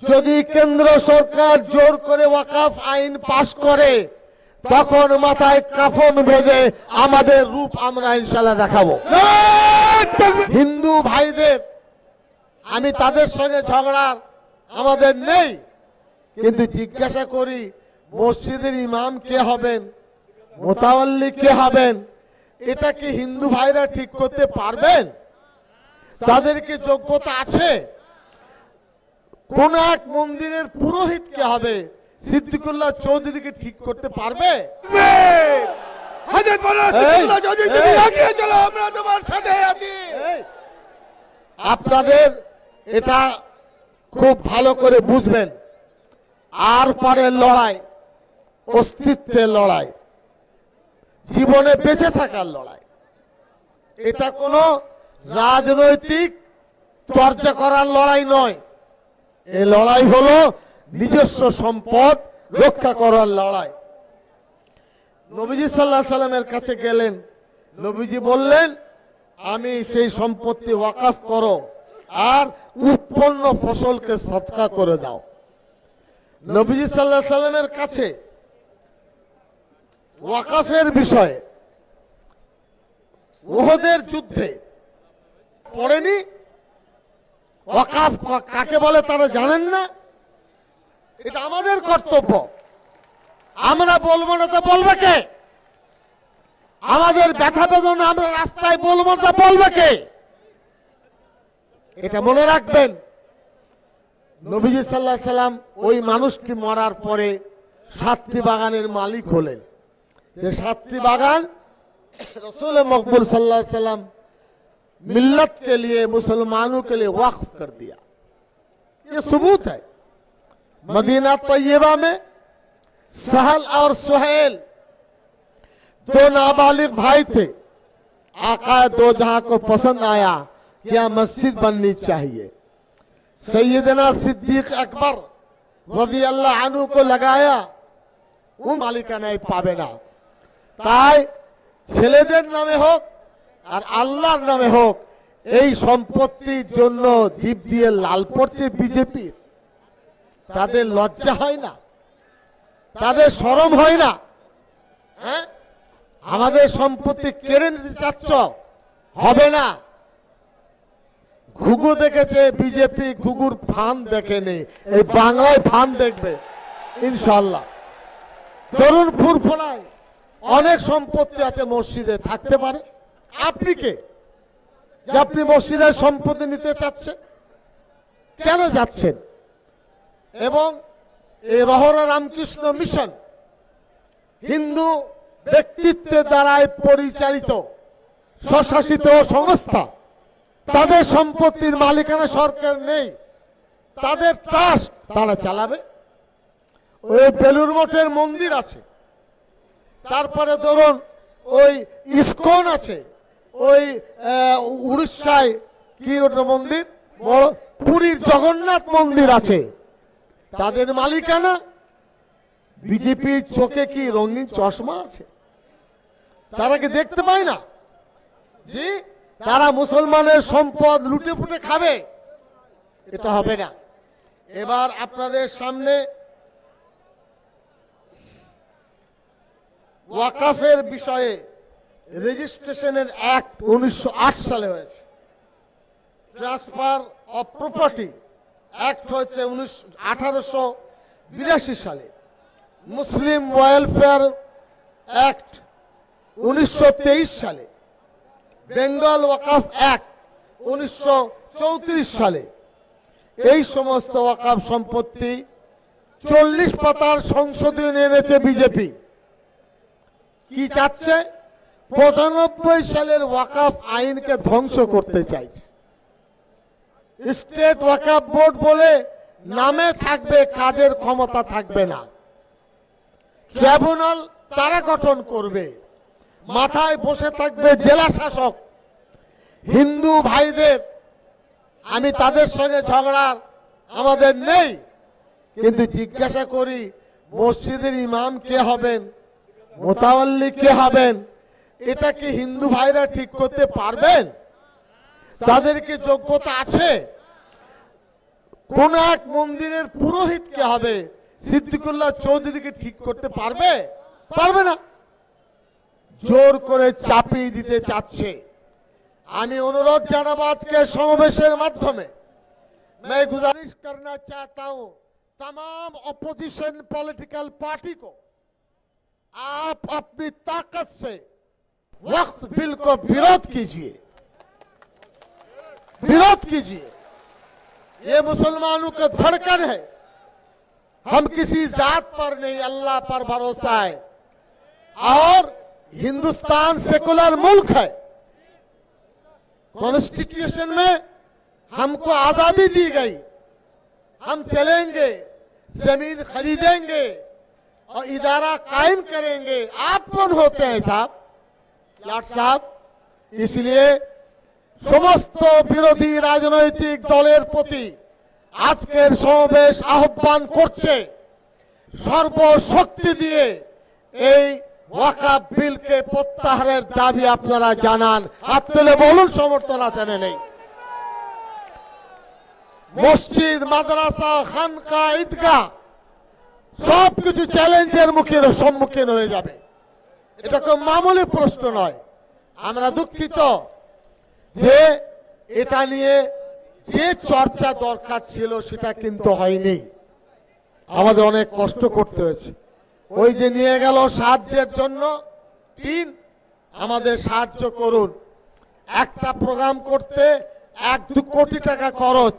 যদি কেন্দ্র সরকার জোর করে ওয়াকফ আইন পাশ করে তখন মাথায় কাফন বেঁধে আমাদের রূপ আমরা ইনশাআল্লাহ দেখাবো। হিন্দু ভাইদের আমি তাদের সঙ্গে ঝগড়ার আমাদের নেই, কিন্তু জিজ্ঞাসা করি মসজিদের ইমাম কে হবেন, মোতাওয়াল্লি কে হবেন, এটা কি হিন্দু ভাইরা ঠিক করতে পারবেন? তাদের কি যোগ্যতা আছে? কোন এক মন্দিরের পুরোহিত কে হবে সিদ্দিকুল্লাহ চৌধুরীকে ঠিক করতে পারবে? আপনাদের এটা খুব ভালো করে বুঝবেন। আর পারের লড়াই অস্তিত্বের লড়াই, জীবনে বেঁচে থাকার লড়াই। এটা কোনো রাজনৈতিক চর্চা করার লড়াই নয়। এই লড়াই হলো নিজস্ব সম্পদ রক্ষা করার লড়াই। নবীজি সাল্লাল্লাহু আলাইহি সাল্লামের কাছে গেলেন, নবীজি বললেন আমি সেই সম্পত্তি ওয়াকফ করো আর উৎপন্ন ফসলকে সদকা করে দাও। নবীজি সাল্লাল্লাহু আলাইহি সাল্লামের কাছে ওয়াকফের বিষয়ে উহুদের যুদ্ধে পড়েনি? ওয়াকফ কাকে বলে তারা জানেন না? এটা আমাদের কর্তব্য। আমরা বলবো না তো বলবে কে? আমাদের ব্যথা বেদনা আমরা রাস্তায় বলবো না বলবে কে? এটা মনে রাখবেন। নবীজি সাল্লাল্লাহু আলাইহি সাল্লাম ওই মানুষটি মরার পরে 7টি বাগানের মালিক হলেন। যে 7টি बागान रसूल मकबूल सल्लल्लाहु अलैहि वसल्लम मिल्लत के लिए मुसलमानों के लिए वक्फ कर दिया। ये सबूत है। मदीना तैयबा में सहल और सुहेल 2 नाबालिग भाई थे। आका दो जहां को पसंद आया कि यहां मस्जिद बननी चाहिए। सैयदना सिद्दीक अकबर रज़ी अल्लाह अन्हु को लगाया, वो मालिकाना पावे ना। তাই ছেলেদের নামে হোক আর আল্লাহর নামে হোক এই সম্পত্তির জন্য জিভ দিয়ে লাল পড়ছে বিজেপি। তাদের লজ্জা হয় না? তাদের শরম হয় না? হ্যাঁ, আমাদের সম্পত্তি কেড়ে নিতে চাচ্ছ? হবে না। ঘুঘু দেখেছে বিজেপি, ঘুঘুর ফান দেখেনি। এই বাংলায় ফান দেখবে ইনশাআল্লাহ। তরুণ ফুরফুরায় অনেক সম্পত্তি আছে, মসজিদে থাকতে পারে। আপনি কে যে আপনি মসজিদের সম্পত্তি নিতে চাচ্ছেন? কেন যাচ্ছেন? এবং এই রহরা রামকৃষ্ণ মিশন হিন্দু ব্যক্তিত্বের দ্বারাই পরিচালিত স্বশাসিত সংস্থা। তাদের সম্পত্তির মালিকানা সরকার নেই, তাদের ট্রাস্ট তারা চালাবে। ওই বেলুর মঠের মন্দির আছে, তারপরে ধরুন ওই ইসকন আছে, ওই উড়িষ্যায় কি ওটা মন্দির, বড় পুরীর জগন্নাথ মন্দির আছে, তাদের মালিকানা। বিজেপির চোখে কি রঙিন চশমা আছে? তারা কি দেখতে পায় না যে তারা মুসলমানের সম্পদ লুটে ফুটে খাবে? এটা হবে না। এবার আপনাদের সামনে ওয়াকফের বিষয়ে রেজিস্ট্রেশনের অ্যাক্ট 1908 সালে হয়েছে। ট্রান্সফার অফ প্রপার্টি অ্যাক্ট হয়েছে 1882 সালে। মুসলিম ওয়েলফেয়ার অ্যাক্ট 1923 সালে। বেঙ্গল ওয়াকফ অ্যাক্ট 1934 সালে। এই সমস্ত ওয়াকফ সম্পত্তি 40 পাতার সংশোধনী এনেছে বিজেপি। কি চাচ্ছে? 95 সালের ওয়াকফ আইনকে ধ্বংস করতে চাইছে। স্টেট ওয়াকফ বোর্ড বলে নামে থাকবে, কাজের ক্ষমতা থাকবে না। ট্রাইব্যুনাল তারা গঠন করবে, মাথায় বসে থাকবে জেলা শাসক। হিন্দু ভাইদের আমি তাদের সঙ্গে ঝগড়ার আমাদের নেই, কিন্তু জিজ্ঞাসা করি মসজিদের ইমাম কে হবেন, মোতাওয়াল্লি কে হবেন, এটা কি হিন্দু ভাইরা ঠিক করতে পারবেন? তাদের কি যোগ্যতা আছে? কোন এক মন্দিরের পুরোহিত কে হবে সিদ্দিকুল্লাহ চৌধুরীকে ঠিক করতে পারবে? পারবে না। জোর করে চাপিয়ে দিতে চাচ্ছে। আমি অনুরোধ জানাবো আজকে সমাবেশের মাধ্যমে मैं गुजारिश करना चाहता हूं तमाम अपोजिशन पॉलिटिकल पार्टी को, आप अपनी ताकत से वक्फ बिल को विरोध कीजिए, विरोध कीजिए। ये मुसलमानों का धड़कन है। हम किसी जात पर नहीं, अल्लाह पर भरोसा है और हिंदुस्तान सेकुलर मुल्क है। कॉन्स्टिट्यूशन में हमको आजादी दी गई, हम चलेंगे, जमीन खरीदेंगे और इदारा कायम करेंगे। आप कौन होते हैं साहब, जाट साहब? इसलिए समस्त विरोधी राजनैतिक दलेर प्रति आजकेर समावेश आह्वान करছে সর্বশক্তি দিয়ে এই ওয়াকফ বিলকে প্রত্যাহারের দাবি আপনারা জানান। হাত তুলে বলুন সমর্থন আছে না নেই? মসজিদ, মাদ্রাসা, খানকা, ঈদগাহ সবকিছু চ্যালেঞ্জের সম্মুখীন হয়ে যাবে। এটা কোনো মামুলি প্রশ্ন নয়। আমরা দুঃখিত যে এটা নিয়ে যে চর্চা দরকার ছিল সেটা কিন্তু হয়নি। আমাদের অনেক কষ্ট করতে হয়েছে। ওই যে নিয়ে গেল সাহায্যের জন্য টিন, আমাদের সাহায্য করুন। একটা প্রোগ্রাম করতে 1-2 কোটি টাকা খরচ।